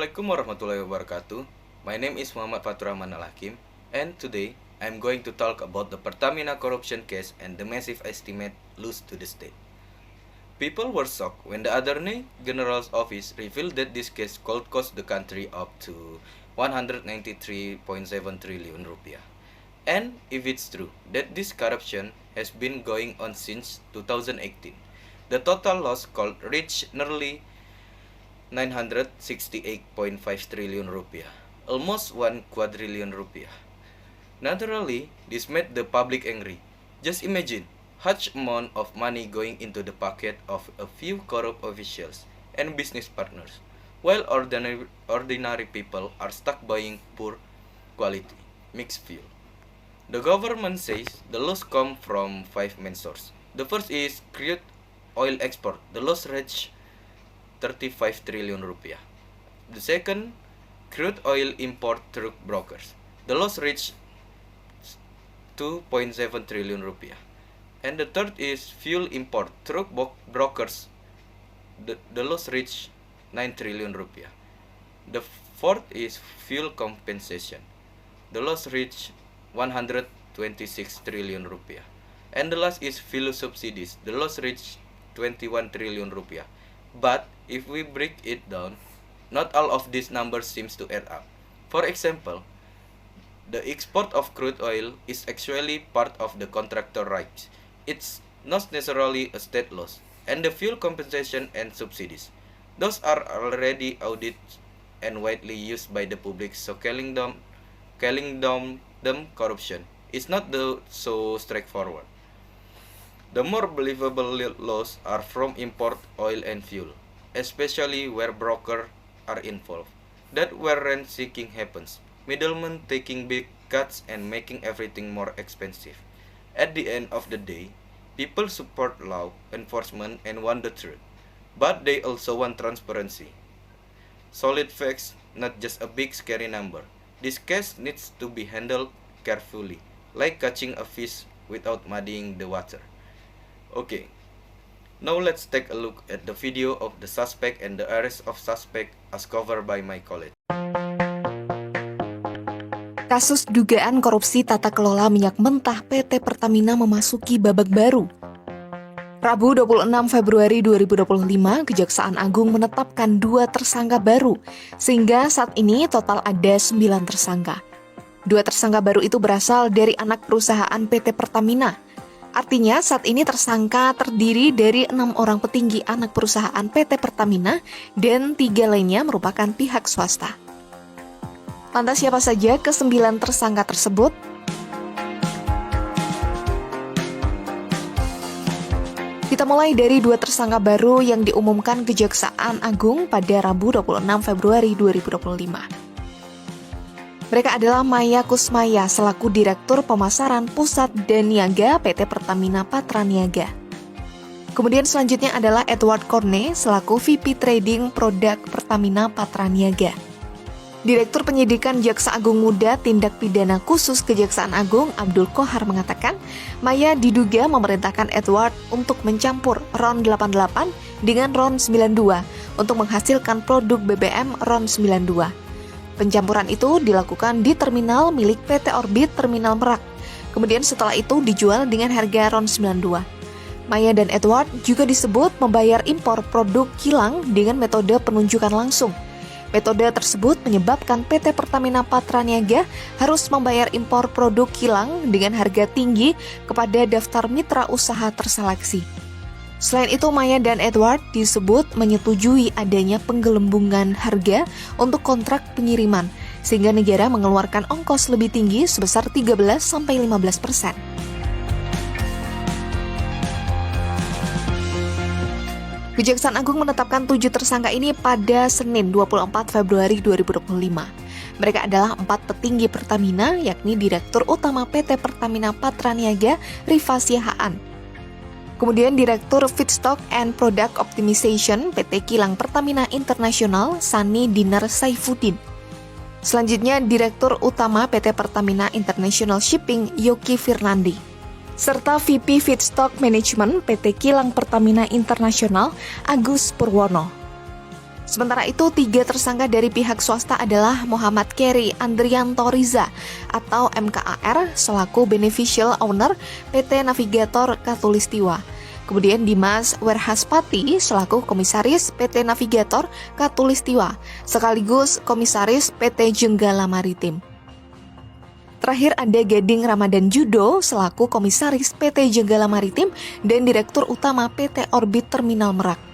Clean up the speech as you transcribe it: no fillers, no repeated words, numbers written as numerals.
Assalamualaikum warahmatullahi wabarakatuh. My name is Muhammad Fatur Rahman Al-Hakim, and today I'm going to talk about the Pertamina corruption case and the massive estimate loss to the state. People were shocked when the Attorney General's office revealed that this case could cost the country up to 193.7 trillion rupiah. And if it's true that this corruption has been going on since 2018, the total loss could reach nearly 968.5 trillion rupiah, almost 1 quadrillion rupiah. Naturally, this made the public angry. Just imagine huge amount of money going into the pocket of a few corrupt officials and business partners, while ordinary people are stuck buying poor quality mixed fuel. The government says the loss come from 5 main sources. The first is crude oil export. The loss reached 35 trillion rupiah. The second, crude oil import through brokers. The loss reached 2.7 trillion rupiah. And the third is fuel import through brokers. The loss reached 9 trillion rupiah. The fourth is fuel compensation. The loss reached 126 trillion rupiah. And the last is fuel subsidies. The loss reached 21 trillion rupiah. But if we break it down, not all of these numbers seems to add up. For example, the export of crude oil is actually part of the contractor rights. It's not necessarily a state loss. And the fuel compensation and subsidies, those are already audited and widely used by the public, so calling them corruption is not so straightforward. The more believable loss are from import oil and fuel, especially where brokers are involved. That's where rent-seeking happens, middlemen taking big cuts and making everything more expensive. At the end of the day, people support law enforcement and want the truth, but they also want transparency. Solid facts, not just a big scary number. This case needs to be handled carefully, like catching a fish without muddying the water. Okay, now let's take a look at the video of the suspect and the arrest of suspect as covered by my colleague. Kasus dugaan korupsi tata kelola minyak mentah PT Pertamina memasuki babak baru. Rabu 26 Februari 2025, Kejaksaan Agung menetapkan 2 tersangka baru, sehingga saat ini total ada 9 tersangka. 2 tersangka baru itu berasal dari anak perusahaan PT Pertamina. Artinya saat ini tersangka terdiri dari 6 orang petinggi anak perusahaan PT Pertamina dan 3 lainnya merupakan pihak swasta. Lantas siapa saja ke-9 tersangka tersebut? Kita mulai dari 2 tersangka baru yang diumumkan Kejaksaan Agung pada Rabu 26 Februari 2025. Mereka adalah Maya Kusmaya selaku Direktur Pemasaran Pusat dan Niaga PT Pertamina Patraniaga. Kemudian selanjutnya adalah Edward Korne selaku VP Trading Produk Pertamina Patraniaga. Direktur Penyidikan Jaksa Agung Muda Tindak Pidana Khusus Kejaksaan Agung Abdul Kohar mengatakan, Maya diduga memerintahkan Edward untuk mencampur RON 88 dengan RON 92 untuk menghasilkan produk BBM RON 92. Pencampuran itu dilakukan di terminal milik PT Orbit Terminal Merak. Kemudian setelah itu dijual dengan harga RON 92. Maya dan Edward juga disebut membayar impor produk kilang dengan metode penunjukan langsung. Metode tersebut menyebabkan PT Pertamina Patraniaga harus membayar impor produk kilang dengan harga tinggi kepada daftar mitra usaha terseleksi. Selain itu, Maya dan Edward disebut menyetujui adanya penggelembungan harga untuk kontrak pengiriman, sehingga negara mengeluarkan ongkos lebih tinggi sebesar 13-15%. Kejaksaan Agung menetapkan 7 tersangka ini pada Senin 24 Februari 2025. Mereka adalah 4 petinggi Pertamina, yakni Direktur Utama PT Pertamina Patraniaga, Rifa Siahaan. Kemudian Direktur Feedstock and Product Optimization PT Kilang Pertamina International, Sani Dinar Saifuddin. Selanjutnya Direktur Utama PT Pertamina International Shipping, Yoki Firnandi. serta VP Feedstock Management PT Kilang Pertamina International, Agus Purwono. Sementara itu, 3 tersangka dari pihak swasta adalah Muhammad Keri Andrianto Riza atau MKAR selaku Beneficial Owner PT Navigator Katulistiwa. Kemudian Dimas Werhaspati selaku Komisaris PT Navigator Katulistiwa sekaligus Komisaris PT Jenggala Maritim. Terakhir ada Gading Ramadan Judo selaku Komisaris PT Jenggala Maritim dan Direktur Utama PT Orbit Terminal Merak.